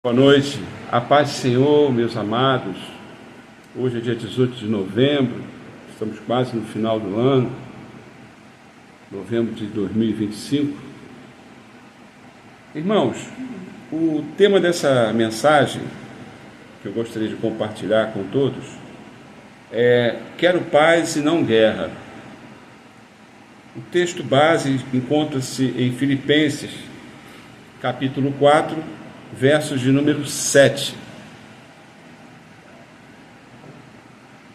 Boa noite, a paz do Senhor, meus amados. Hoje é dia 18 de novembro, estamos quase no final do ano, novembro de 2025. Irmãos, o tema dessa mensagem, que eu gostaria de compartilhar com todos, é Quero paz e não guerra. O texto base encontra-se em Filipenses, capítulo 4, versos de número 7.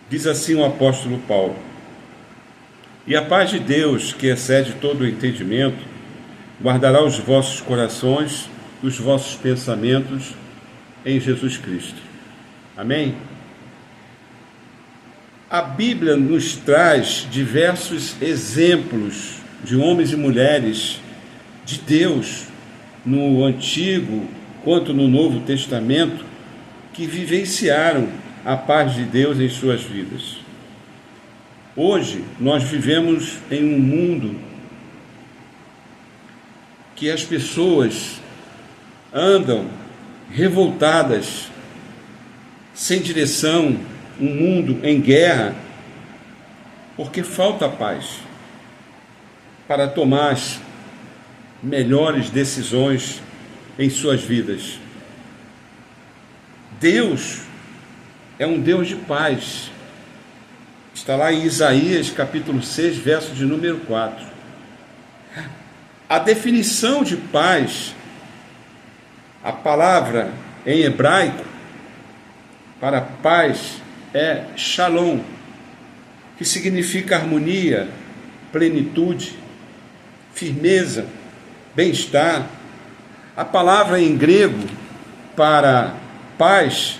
Diz assim o apóstolo Paulo: E a paz de Deus, que excede todo o entendimento, guardará os vossos corações e os vossos pensamentos em Jesus Cristo. Amém? A Bíblia nos traz diversos exemplos de homens e mulheres de Deus, no Antigo quanto no Novo Testamento, que vivenciaram a paz de Deus em suas vidas. Hoje, nós vivemos em um mundo que as pessoas andam revoltadas, sem direção, um mundo em guerra, porque falta paz para tomar as melhores decisões em suas vidas. Deus é um Deus de paz. Está lá em Isaías capítulo 6, verso de número 4. A definição de paz, a palavra em hebraico para paz é shalom, que significa harmonia, plenitude, firmeza, bem-estar. A palavra em grego para paz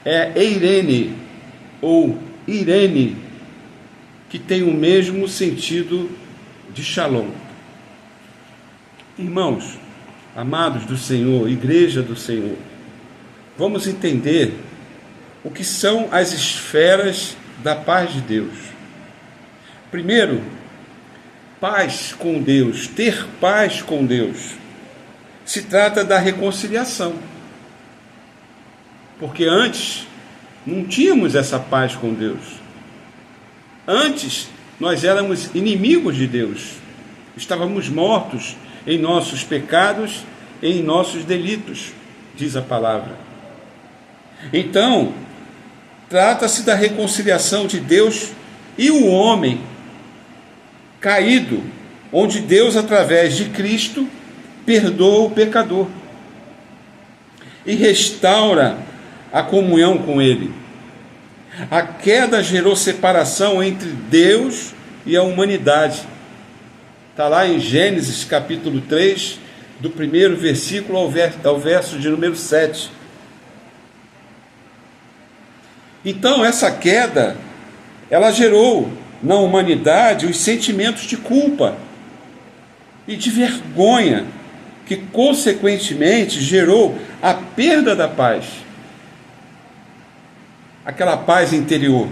é eirene ou irene, que tem o mesmo sentido de shalom. Irmãos, amados do Senhor, igreja do Senhor, vamos entender o que são as esferas da paz de Deus. Primeiro, paz com Deus, ter paz com Deus, se trata da reconciliação. Porque antes não tínhamos essa paz com Deus. Antes nós éramos inimigos de Deus. Estávamos mortos em nossos pecados e em nossos delitos, diz a palavra. Então, trata-se da reconciliação de Deus e o homem caído, onde Deus, através de Cristo, perdoa o pecador e restaura a comunhão com Ele. A queda gerou separação entre Deus e a humanidade. Está lá em Gênesis capítulo 3, do primeiro versículo ao verso de número 7. Então essa queda, ela gerou na humanidade os sentimentos de culpa e de vergonha, que consequentemente gerou a perda da paz, aquela paz interior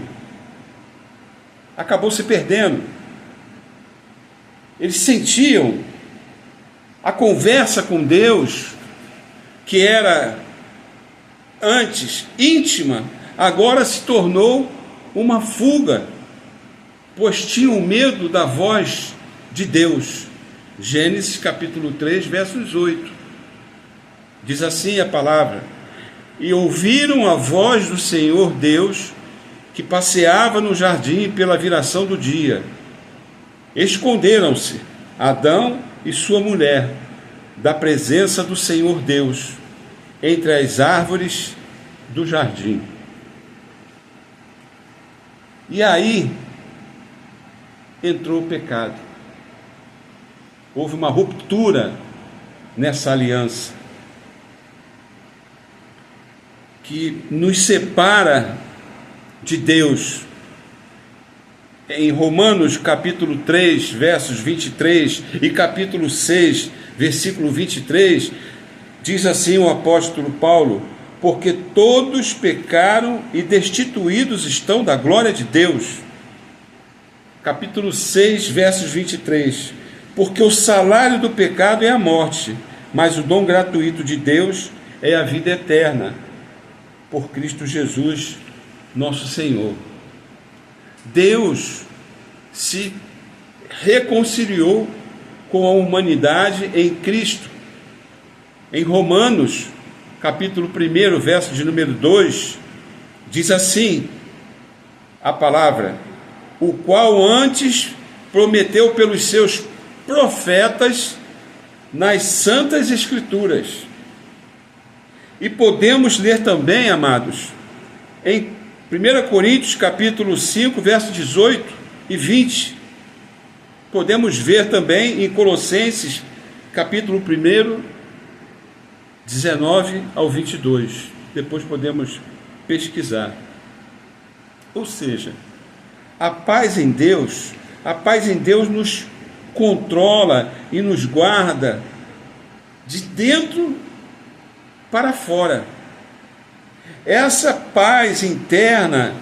acabou se perdendo. Eles sentiam a conversa com Deus, que era antes íntima, agora se tornou uma fuga, pois tinham medo da voz de Deus. Gênesis capítulo 3, versos 8. Diz assim a palavra: E ouviram a voz do Senhor Deus, que passeava no jardim pela viração do dia. Esconderam-se Adão e sua mulher da presença do Senhor Deus entre as árvores do jardim. E aí entrou o pecado. Houve uma ruptura nessa aliança que nos separa de Deus. Em Romanos capítulo 3, versos 23 e capítulo 6, versículo 23, diz assim o apóstolo Paulo: Porque todos pecaram e destituídos estão da glória de Deus. Capítulo 6, versos 23. Porque o salário do pecado é a morte, mas o dom gratuito de Deus é a vida eterna, por Cristo Jesus, nosso Senhor. Deus se reconciliou com a humanidade em Cristo. Em Romanos, capítulo 1, verso de número 2, diz assim a palavra: o qual antes prometeu pelos seus profetas nas santas Escrituras. E podemos ler também, amados, em 1 Coríntios capítulo 5, verso 18 e 20. Podemos ver também em Colossenses capítulo 1, 19 ao 22. Depois podemos pesquisar. Ou seja, a paz em Deus nos controla e nos guarda de dentro para fora. Essa paz interna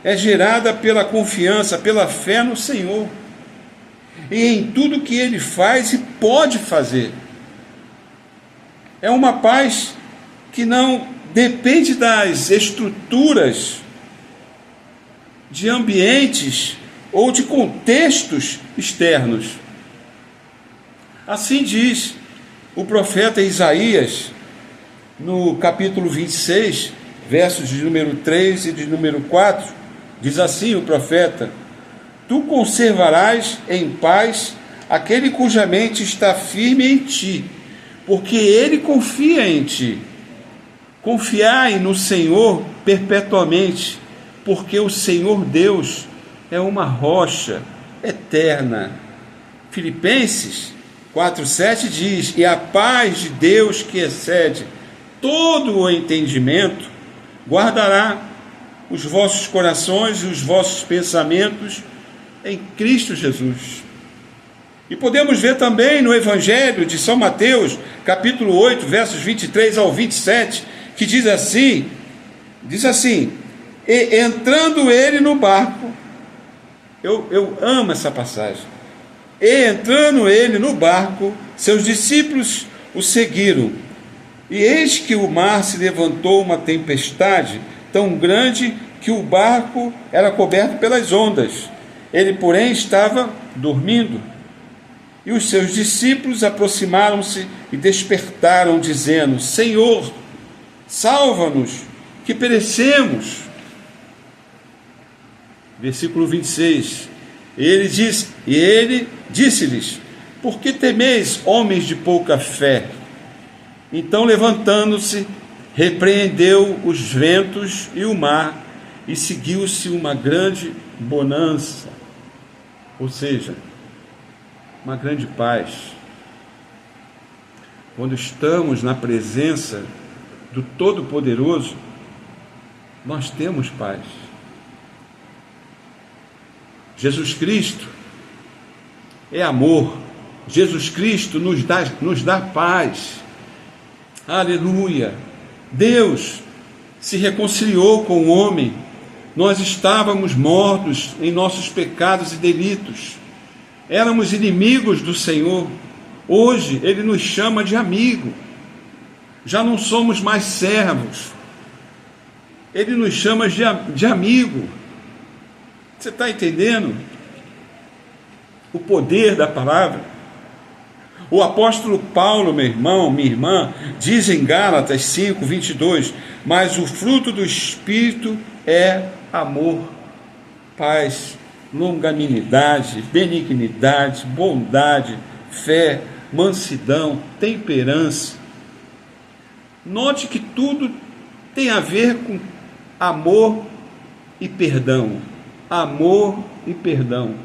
é gerada pela confiança, pela fé no Senhor e em tudo que Ele faz e pode fazer. É uma paz que não depende das estruturas, de ambientes ou de contextos externos. Assim diz o profeta Isaías, no capítulo 26, versos de número 3 e de número 4, diz assim o profeta: tu conservarás em paz aquele cuja mente está firme em ti, porque ele confia em ti. Confiai no Senhor perpetuamente, porque o Senhor Deus é uma rocha eterna. Filipenses 4,7 diz: e a paz de Deus, que excede todo o entendimento, guardará os vossos corações e os vossos pensamentos em Cristo Jesus. E podemos ver também no Evangelho de São Mateus, capítulo 8, versos 23 ao 27, que diz assim, e entrando ele no barco, eu amo essa passagem, e entrando ele no barco, seus discípulos o seguiram, e eis que o mar se levantou uma tempestade tão grande que o barco era coberto pelas ondas, ele porém estava dormindo. E os seus discípulos aproximaram-se e despertaram, dizendo: Senhor, salva-nos, que perecemos. Versículo 26. Ele disse-lhes: por que temeis, homens de pouca fé? Então, levantando-se, repreendeu os ventos e o mar, e seguiu-se uma grande bonança. Ou seja, uma grande paz. Quando estamos na presença do Todo-Poderoso, nós temos paz. Jesus Cristo é amor. Jesus Cristo nos dá paz. Aleluia! Deus se reconciliou com o homem. Nós estávamos mortos em nossos pecados e delitos. Éramos inimigos do Senhor. Hoje Ele nos chama de amigo. Já não somos mais servos. Ele nos chama de amigo. Você está entendendo o poder da palavra? O apóstolo Paulo, meu irmão, minha irmã, diz em Gálatas 5, 22, mas o fruto do Espírito é amor, paz, longanimidade, benignidade, bondade, fé, mansidão, temperança. Note que tudo tem a ver com amor e perdão. Amor e perdão.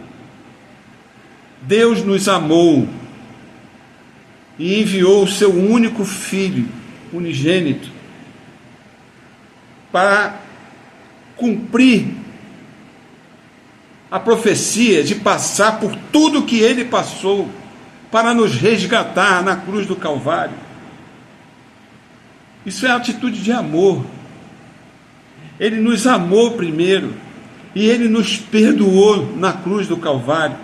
Deus nos amou e enviou o seu único Filho, unigênito, para cumprir a profecia de passar por tudo que Ele passou, para nos resgatar na cruz do Calvário. Isso é atitude de amor. Ele nos amou primeiro e Ele nos perdoou na cruz do Calvário.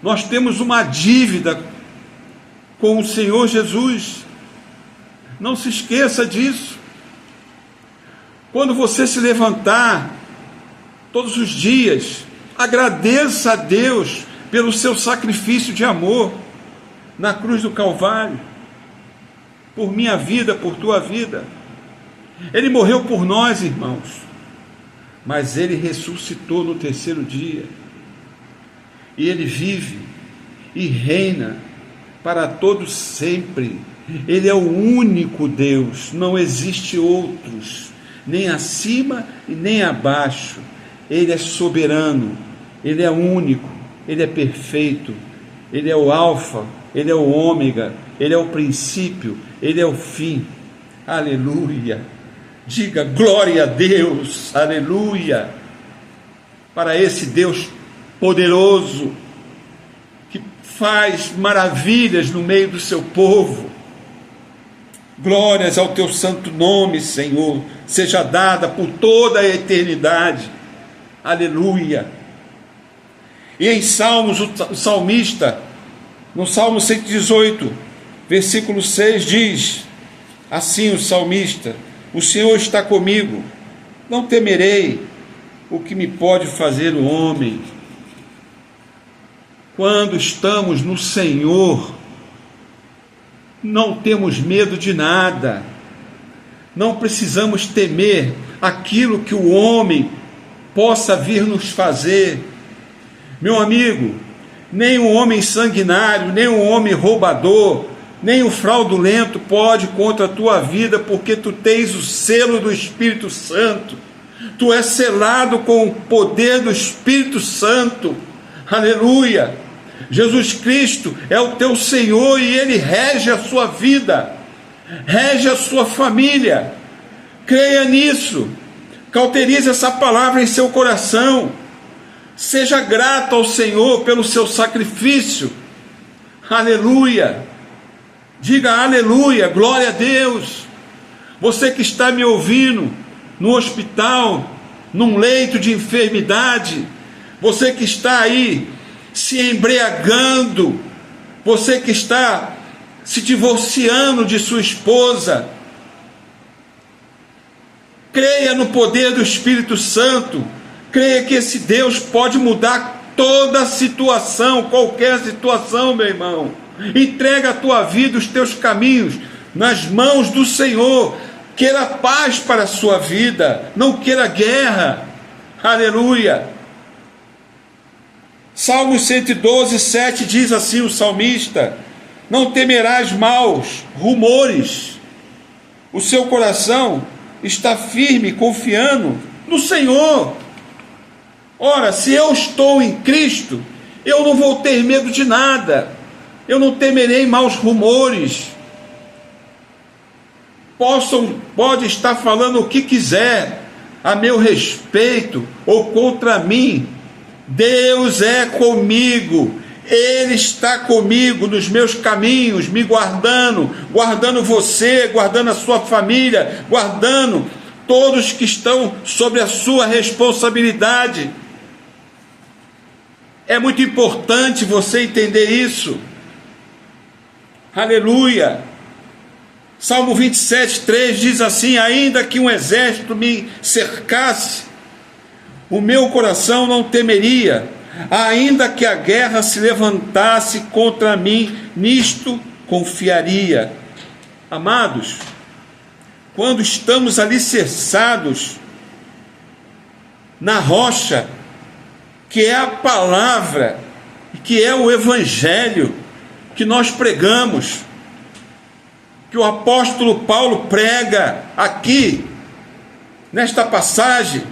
Nós temos uma dívida com o Senhor Jesus. Não se esqueça disso. Quando você se levantar todos os dias, agradeça a Deus pelo seu sacrifício de amor na cruz do Calvário, por minha vida, por tua vida. Ele morreu por nós, irmãos, mas ele ressuscitou no terceiro dia, e ele vive e reina para todos sempre. Ele é o único Deus, não existe outros, nem acima e nem abaixo. Ele é soberano, ele é único, ele é perfeito, ele é o alfa, ele é o ômega, ele é o princípio, ele é o fim. Aleluia! Diga glória a Deus, aleluia, para esse Deus poderoso, que faz maravilhas no meio do seu povo. Glórias ao teu santo nome, Senhor, seja dada por toda a eternidade, aleluia. E em Salmos, o salmista, no Salmo 118, versículo 6, diz assim o salmista: o Senhor está comigo, não temerei o que me pode fazer o homem. Quando estamos no Senhor, não temos medo de nada, não precisamos temer aquilo que o homem possa vir nos fazer. Meu amigo, nem o homem sanguinário, nem o homem roubador, nem o fraudulento pode contra a tua vida, porque tu tens o selo do Espírito Santo, tu és selado com o poder do Espírito Santo, aleluia. Jesus Cristo é o teu Senhor e Ele rege a sua vida, rege a sua família. Creia nisso, cauterize essa palavra em seu coração, seja grato ao Senhor pelo seu sacrifício, aleluia. Diga aleluia, glória a Deus. Você que está me ouvindo no hospital, num leito de enfermidade, você que está aí se embriagando, você que está se divorciando de sua esposa, creia no poder do Espírito Santo, creia que esse Deus pode mudar toda a situação, qualquer situação, meu irmão. Entrega a tua vida, os teus caminhos nas mãos do Senhor. Queira paz para a sua vida, não queira guerra, aleluia. Salmo 112, 7 diz assim o salmista: não temerás maus rumores, o seu coração está firme, confiando no Senhor. Ora, se eu estou em Cristo, eu não vou ter medo de nada, eu não temerei maus rumores. Pode estar falando o que quiser a meu respeito ou contra mim, Deus é comigo, Ele está comigo nos meus caminhos, me guardando, guardando você, guardando a sua família, guardando todos que estão sob a sua responsabilidade. É muito importante você entender isso, aleluia. Salmo 27, 3 diz assim: ainda que um exército me cercasse, o meu coração não temeria, ainda que a guerra se levantasse contra mim, nisto confiaria. Amados, quando estamos alicerçados na rocha, que é a palavra, que é o evangelho que nós pregamos, que o apóstolo Paulo prega aqui, nesta passagem,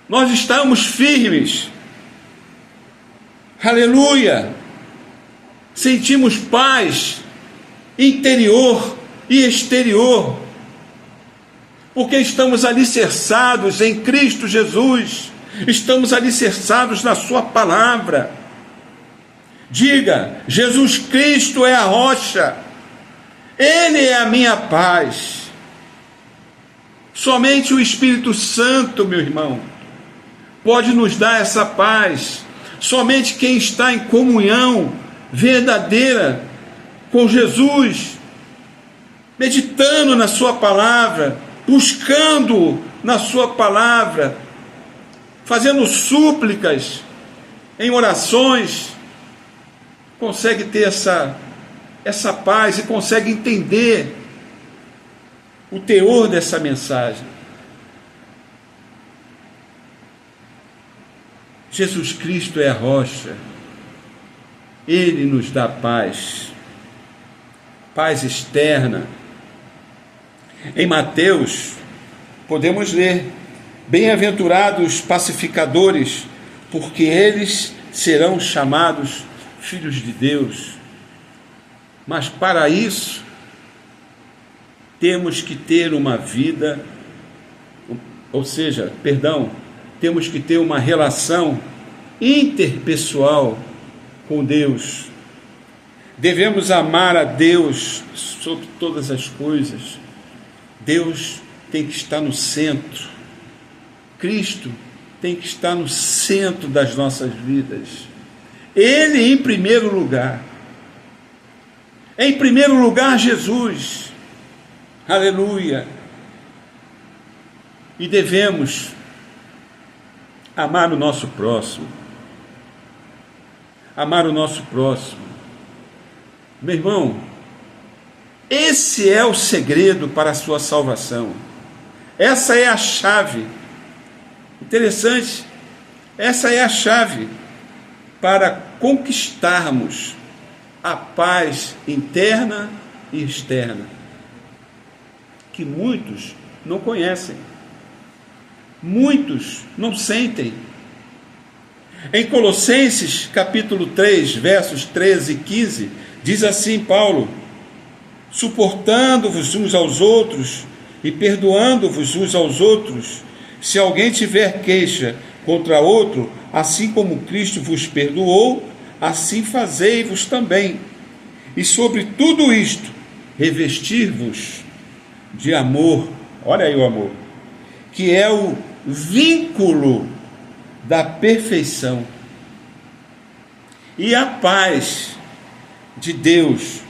nós estamos firmes, aleluia, sentimos paz interior e exterior, porque estamos alicerçados em Cristo Jesus, estamos alicerçados na sua palavra. Diga: Jesus Cristo é a rocha, Ele é a minha paz. Somente o Espírito Santo, meu irmão, pode nos dar essa paz. Somente quem está em comunhão verdadeira com Jesus, meditando na sua palavra, buscando na sua palavra, fazendo súplicas em orações, consegue ter essa paz e consegue entender o teor dessa mensagem. Jesus Cristo é a rocha, Ele nos dá paz, paz externa. Em Mateus, podemos ler: bem-aventurados pacificadores, porque eles serão chamados filhos de Deus. Mas para isso, temos que ter uma vida, temos que ter uma relação interpessoal com Deus. Devemos amar a Deus sobre todas as coisas. Deus tem que estar no centro. Cristo tem que estar no centro das nossas vidas. Ele em primeiro lugar. Em primeiro lugar, Jesus. Aleluia. E devemos amar o nosso próximo. Amar o nosso próximo. Meu irmão, esse é o segredo para a sua salvação. Essa é a chave. Interessante. Essa é a chave para conquistarmos a paz interna e externa, que muitos não conhecem, muitos não sentem. Em Colossenses capítulo 3, versos 13 e 15, diz assim Paulo: suportando-vos uns aos outros e perdoando-vos uns aos outros, se alguém tiver queixa contra outro, assim como Cristo vos perdoou, assim fazei-vos também. E sobre tudo isto, revestir-vos de amor. Olha aí o amor, que é o vínculo da perfeição. E a paz de Deus,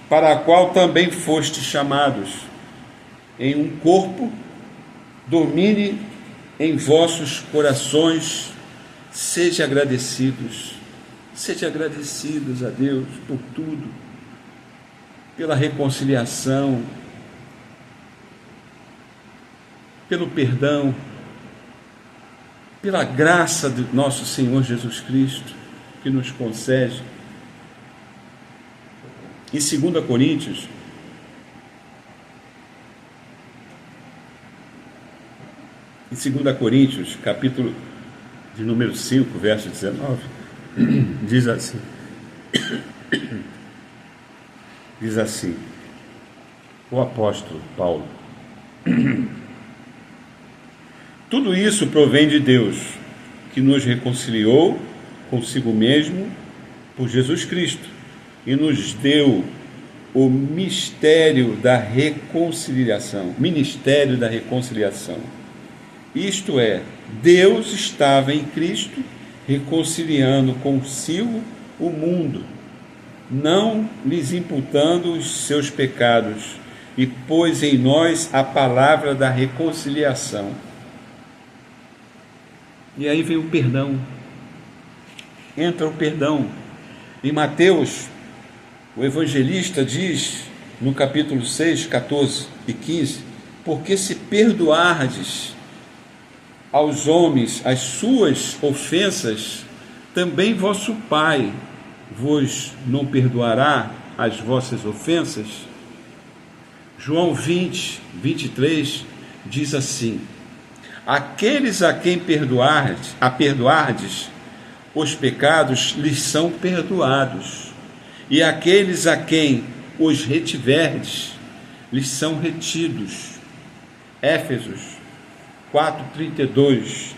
para a qual também fostes chamados, em um corpo, domine em vossos corações. Sejam agradecidos a Deus por tudo, pela reconciliação, pelo perdão, pela graça do nosso Senhor Jesus Cristo, que nos concede. Em 2 Coríntios, capítulo de número 5, verso 19, diz assim o apóstolo Paulo: tudo isso provém de Deus, que nos reconciliou consigo mesmo por Jesus Cristo e nos deu o ministério da reconciliação. Isto é, Deus estava em Cristo reconciliando consigo o mundo, não lhes imputando os seus pecados, e pôs em nós a palavra da reconciliação. E aí vem o perdão. Entra o perdão. Em Mateus, o evangelista diz, no capítulo 6, 14 e 15, porque se perdoardes aos homens as suas ofensas, também vosso Pai vos não perdoará as vossas ofensas? João 20, 23 diz assim: aqueles a quem perdoardes os pecados lhes são perdoados, e aqueles a quem os retiverdes lhes são retidos. Éfesos 4:32.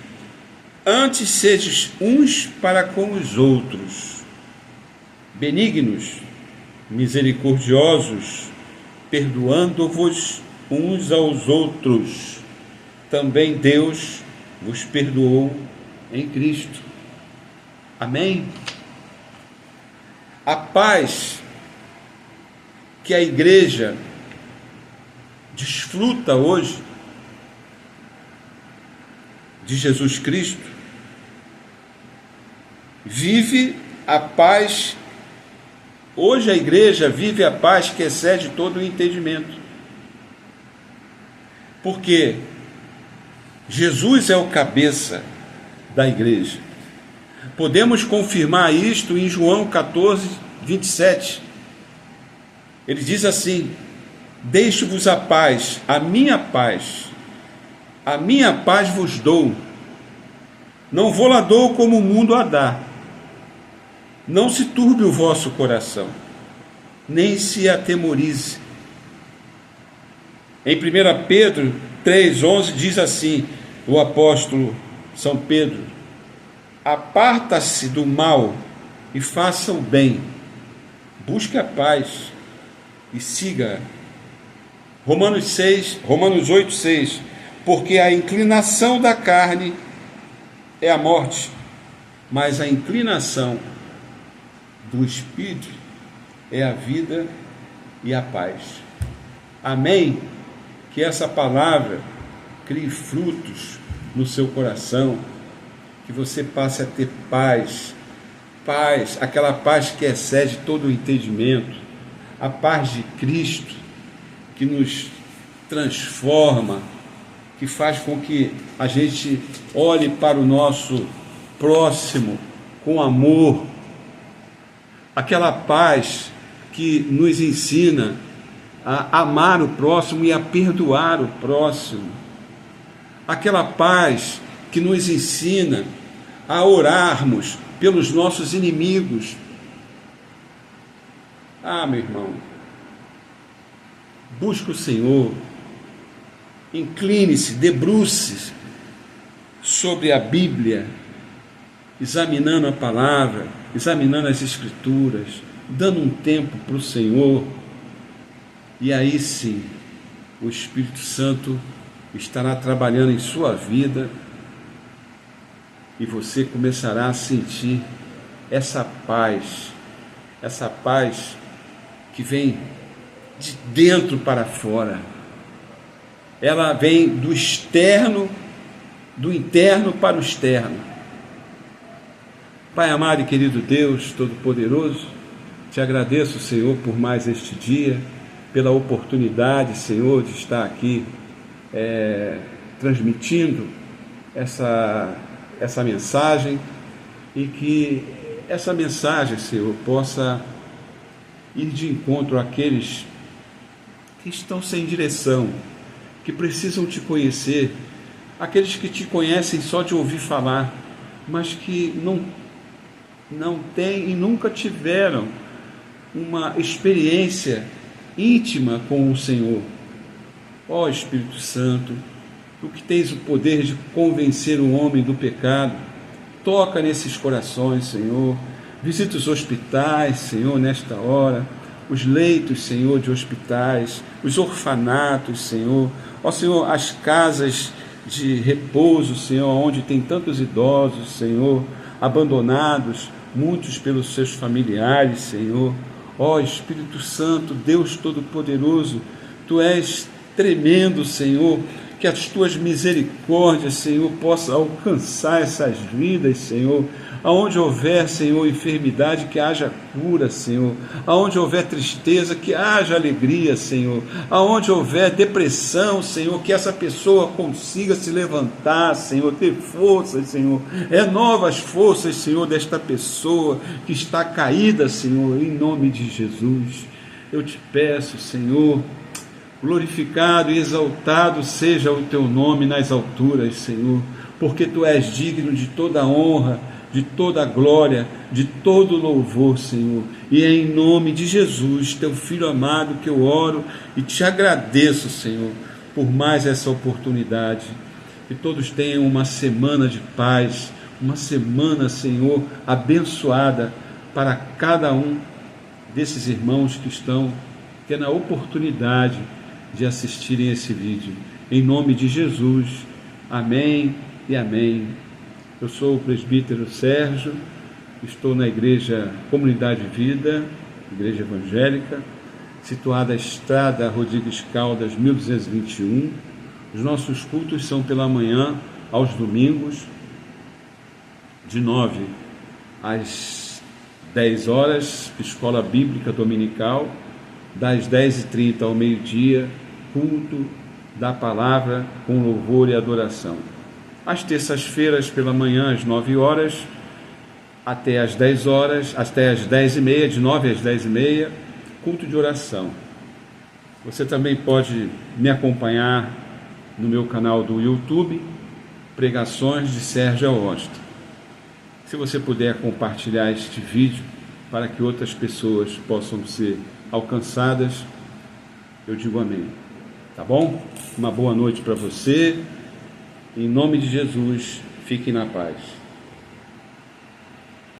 Antes sedes uns para com os outros, benignos, misericordiosos, perdoando-vos uns aos outros, também Deus vos perdoou em Cristo. Amém? A paz que a igreja desfruta hoje de Jesus Cristo, vive a paz. Hoje a igreja vive a paz que excede todo o entendimento. Porque Jesus é o cabeça da igreja. Podemos confirmar isto em João 14, 27. Ele diz assim: deixo-vos a paz a minha paz vos dou. Não vou lá dou como o mundo a dá. Não se turbe o vosso coração, nem se atemorize. Em 1 Pedro 3,11 diz assim, o apóstolo São Pedro: aparta-se do mal e faça o bem, busque a paz e siga. Romanos 8,6: porque a inclinação da carne é a morte, mas a inclinação do Espírito é a vida e a paz. Amém? Que essa palavra crie frutos no seu coração, que você passe a ter paz, aquela paz que excede todo o entendimento, a paz de Cristo, que nos transforma, que faz com que a gente olhe para o nosso próximo com amor, aquela paz que nos ensina a amar o próximo e a perdoar o próximo, aquela paz que nos ensina a orarmos pelos nossos inimigos. Meu irmão, busque o Senhor, incline-se, debruce-se sobre a Bíblia, examinando a palavra, examinando as Escrituras, dando um tempo para o Senhor, e aí sim, o Espírito Santo estará trabalhando em sua vida, e você começará a sentir essa paz que vem de dentro para fora. Ela vem do interno para o externo. Pai amado e querido Deus Todo-Poderoso, te agradeço, Senhor, por mais este dia, pela oportunidade, Senhor, de estar aqui transmitindo essa mensagem, e que essa mensagem, Senhor, possa ir de encontro àqueles que estão sem direção, que precisam te conhecer, aqueles que te conhecem só de ouvir falar, mas que não têm e nunca tiveram uma experiência íntima com o Senhor. Ó Espírito Santo, tu que tens o poder de convencer o homem do pecado, toca nesses corações, Senhor. Visita os hospitais, Senhor, nesta hora, os leitos, Senhor, de hospitais, os orfanatos, Senhor. Ó Senhor, as casas de repouso, Senhor, onde tem tantos idosos, Senhor, abandonados, muitos pelos seus familiares, Senhor. Ó Espírito Santo, Deus Todo-Poderoso, tu és tremendo, Senhor, que as tuas misericórdias, Senhor, possam alcançar essas vidas, Senhor. Aonde houver, Senhor, enfermidade, que haja cura, Senhor. Aonde houver tristeza, que haja alegria, Senhor. Aonde houver depressão, Senhor, que essa pessoa consiga se levantar, Senhor, ter forças, Senhor. Renova as forças, Senhor, desta pessoa que está caída, Senhor, em nome de Jesus. Eu te peço, Senhor, glorificado e exaltado seja o teu nome nas alturas, Senhor, porque tu és digno de toda honra, de toda glória, de todo louvor, Senhor. E é em nome de Jesus, teu Filho amado, que eu oro e te agradeço, Senhor, por mais essa oportunidade. Que todos tenham uma semana de paz, uma semana, Senhor, abençoada para cada um desses irmãos que estão tendo a oportunidade de assistirem esse vídeo. Em nome de Jesus, amém e amém. Eu sou o presbítero Sérgio, estou na igreja Comunidade Vida, igreja evangélica, situada à Estrada Rodrigues Caldas, 1221. Os nossos cultos são pela manhã, aos domingos, de 9 às 10 horas, escola bíblica dominical, das 10h30 ao meio-dia, culto da palavra com louvor e adoração. Às terças-feiras pela manhã, às 9 horas, até às 10 horas, até às 10h30, de 9 às 10h30, culto de oração. Você também pode me acompanhar no meu canal do YouTube, Pregações de Sérgio Augusto. Se você puder compartilhar este vídeo para que outras pessoas possam ser alcançadas, eu digo amém. Tá bom? Uma boa noite para você. Em nome de Jesus, fique na paz.